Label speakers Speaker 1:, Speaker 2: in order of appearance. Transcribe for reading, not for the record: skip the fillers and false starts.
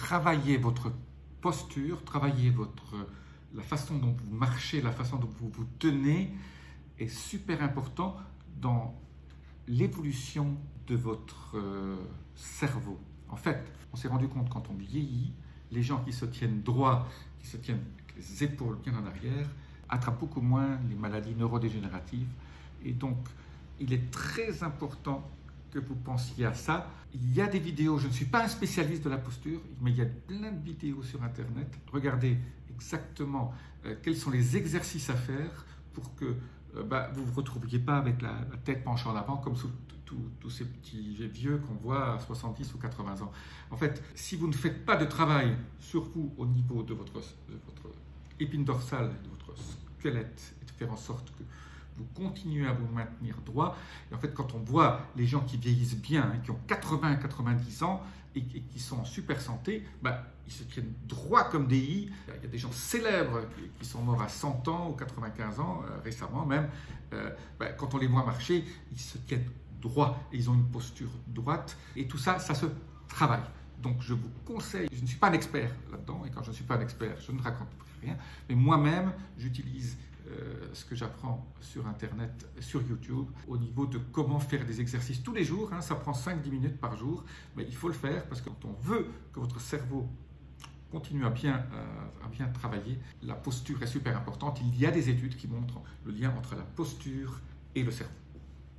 Speaker 1: travailler votre posture, travailler la façon dont vous marchez, la façon dont vous vous tenez est super important dans l'évolution de votre cerveau. En fait, on s'est rendu compte quand on vieillit, les gens qui se tiennent droit, qui se tiennent avec les épaules bien en arrière, attrapent beaucoup moins les maladies neurodégénératives. Et donc, il est très important que vous pensiez à ça. Il y a des vidéos, je ne suis pas un spécialiste de la posture, mais il y a plein de vidéos sur Internet. Regardez exactement quels sont les exercices à faire pour que vous ne vous retrouviez pas avec la tête penchée en avant comme tous ces petits vieux qu'on voit à 70 ou 80 ans. En fait, si vous ne faites pas de travail sur vous au niveau de votre épine dorsale, de votre squelette, et de faire en sorte que vous continuez à vous maintenir droit. Et en fait, quand on voit les gens qui vieillissent bien, qui ont 80-90 ans et qui sont en super santé, ils se tiennent droit comme des i. Il y a des gens célèbres qui sont morts à 100 ans ou 95 ans, récemment même. Quand on les voit marcher, ils se tiennent droit et ils ont une posture droite. Et tout ça, ça se travaille. Donc, je vous conseille, je ne suis pas un expert là-dedans, et quand je ne suis pas un expert, je ne raconte rien, mais moi-même, j'utilise ce que j'apprends sur Internet, sur YouTube, au niveau de comment faire des exercices tous les jours. Ça prend 5-10 minutes par jour, mais il faut le faire parce que quand on veut que votre cerveau continue à bien travailler, la posture est super importante. Il y a des études qui montrent le lien entre la posture et le cerveau.